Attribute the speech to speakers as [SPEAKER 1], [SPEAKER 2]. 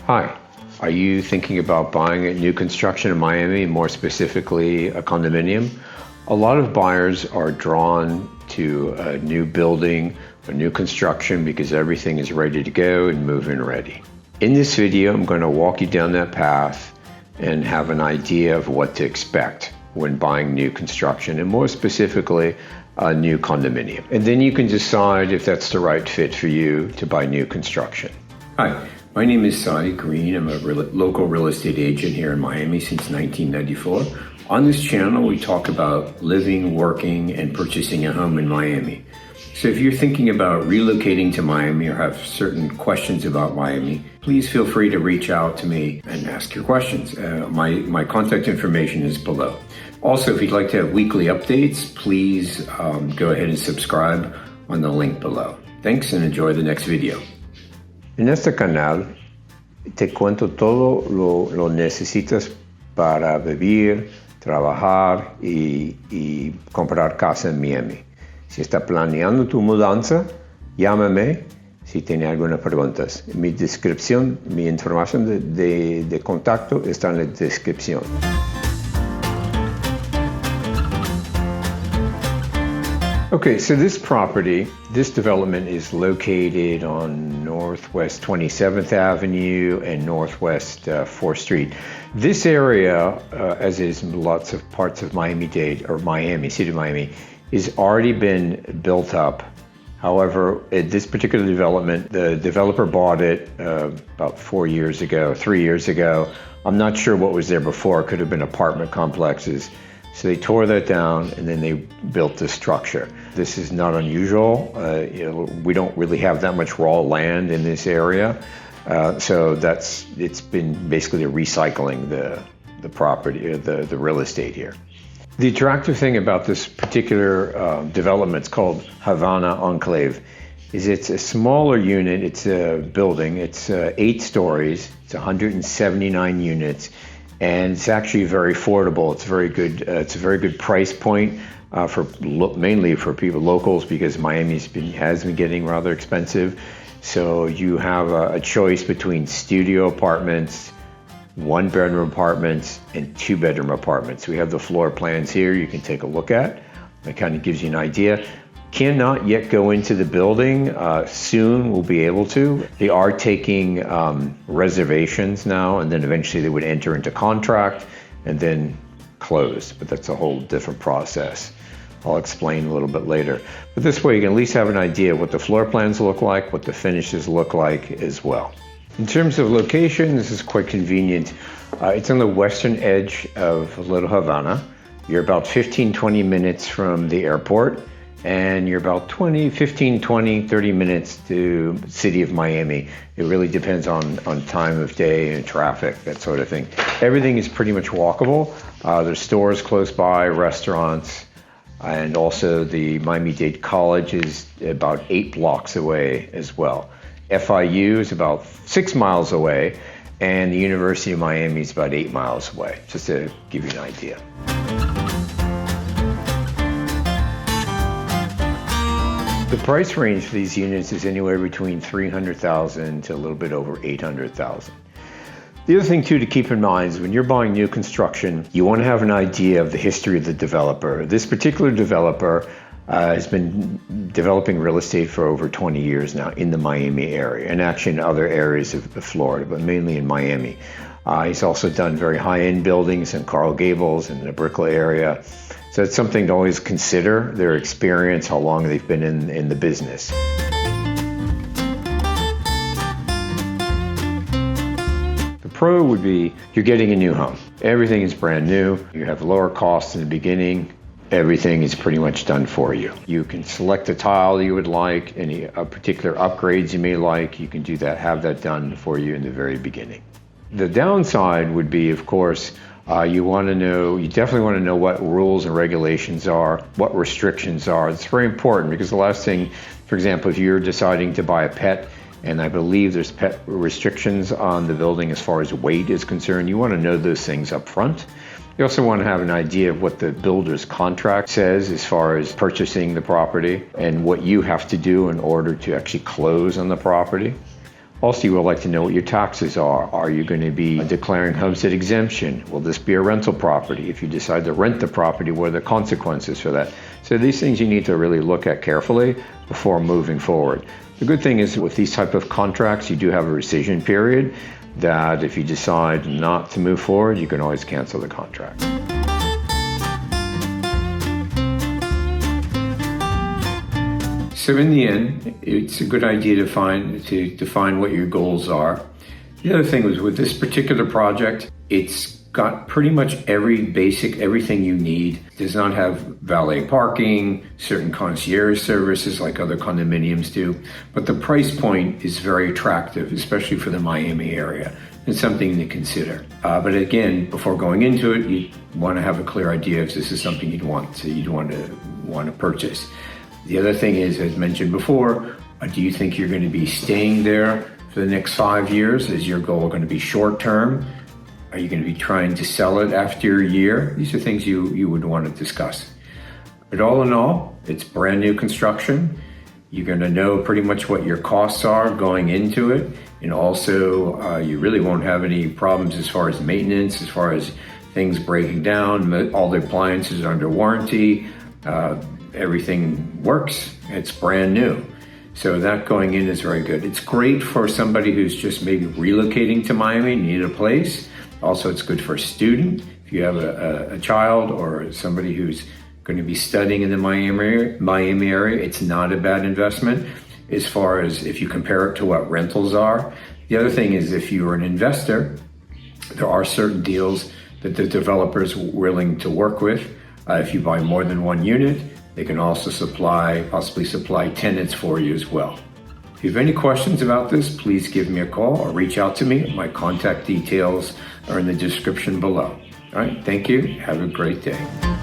[SPEAKER 1] Hi, are you thinking about buying a new construction in Miami, more specifically a condominium? A lot of buyers are drawn to a new building, a new construction because everything is ready to go and move-in ready. In this video, I'm going to walk you down that path and have an idea of what to expect when buying new construction, and more specifically, a new condominium. And then you can decide if that's the right fit for you to buy new construction. Hi. My name is Sai Green. I'm a local real estate agent here in Miami since 1994. On this channel, we talk about living, working, and purchasing a home in Miami. So if you're thinking about relocating to Miami or have certain questions about Miami, please feel free to reach out to me and ask your questions. My contact information is below. Also, if you'd like to have weekly updates, please go ahead and subscribe on the link below. Thanks and enjoy the next video.
[SPEAKER 2] En este canal te cuento todo lo necesitas para vivir, trabajar y comprar casa en Miami. Si está planeando tu mudanza, llámame si tiene algunas preguntas. Mi descripción, mi información de contacto está en la descripción.
[SPEAKER 1] Okay, so this property, this development is located on Northwest 27th Avenue and Northwest 4th Street. This area, as is lots of parts of Miami-Dade, or Miami, city of Miami, has already been built up. However, at this particular development, the developer bought it about 3 years ago. I'm not sure what was there before. It could have been apartment complexes. So they tore that down and then they built this structure. This is not unusual. We don't really have that much raw land in this area. So it's been basically recycling the property, the real estate here. The attractive thing about this particular development, it's called Havana Enclave, is it's a smaller unit. It's a building. It's 8 stories. It's 179 units. And it's actually very affordable. It's very good. It's a very good price point mainly for people locals, because Miami has been getting rather expensive. So you have a choice between studio apartments, 1-bedroom apartments, and 2-bedroom apartments. We have the floor plans here. You can take a look at. That kind of gives you an idea. Cannot yet go into the building. Soon we'll be able to. They are taking reservations now, and then eventually they would enter into contract and then close. But that's a whole different process. I'll explain a little bit later. But this way you can at least have an idea of what the floor plans look like, what the finishes look like as well. In terms of location, this is quite convenient. It's on the western edge of Little Havana. You're about 15-20 minutes from the airport. And you're about 15, 20, 30 minutes to the city of Miami. It really depends on time of day and traffic, that sort of thing. Everything is pretty much walkable. There's stores close by, restaurants, and also the Miami-Dade College is about 8 blocks away as well. FIU is about 6 miles away, and the University of Miami is about 8 miles away, just to give you an idea. The price range for these units is anywhere between $300,000 to a little bit over $800,000. The other thing too to keep in mind is when you're buying new construction, you want to have an idea of the history of the developer. This particular developer has been developing real estate for over 20 years now in the Miami area, and actually in other areas of Florida, but mainly in Miami. He's also done very high-end buildings in Coral Gables and the Brickell area. So it's something to always consider, their experience, how long they've been in the business. The pro would be you're getting a new home. Everything is brand new. You have lower costs in the beginning. Everything is pretty much done for you. You can select the tile you would like, any particular upgrades you may like. You can do that, have that done for you in the very beginning. The downside would be, of course, you definitely want to know what rules and regulations are, what restrictions are. It's very important because the last thing, for example, if you're deciding to buy a pet, and I believe there's pet restrictions on the building as far as weight is concerned, you want to know those things up front. You also want to have an idea of what the builder's contract says as far as purchasing the property and what you have to do in order to actually close on the property. Also, you would like to know what your taxes are. Are you going to be declaring homestead exemption? Will this be a rental property? If you decide to rent the property, what are the consequences for that? So these things you need to really look at carefully before moving forward. The good thing is with these type of contracts, you do have a rescission period that if you decide not to move forward, you can always cancel the contract. So in the end, it's a good idea to define what your goals are. The other thing was with this particular project, it's got pretty much everything you need. It does not have valet parking, certain concierge services like other condominiums do, but the price point is very attractive, especially for the Miami area. It's something to consider. But again, before going into it, you want to have a clear idea if this is something you'd want to purchase. The other thing is, as mentioned before, do you think you're going to be staying there for the next 5 years? Is your goal going to be short term? Are you going to be trying to sell it after a year? These are things you would want to discuss. But all in all, it's brand new construction. You're going to know pretty much what your costs are going into it. And also, you really won't have any problems as far as maintenance, as far as things breaking down. All the appliances are under warranty. Everything works. It's brand new. So that going in is very good. It's great for somebody who's just maybe relocating to Miami and need a place. Also, it's good for a student. If you have a child or somebody who's going to be studying in the Miami area, it's not a bad investment as far as if you compare it to what rentals are. The other thing is if you're an investor, there are certain deals that the developer's willing to work with. If you buy more than one unit, they can also possibly supply tenants for you as well. If you have any questions about this, please give me a call or reach out to me. My contact details are in the description below. All right, thank you. Have a great day.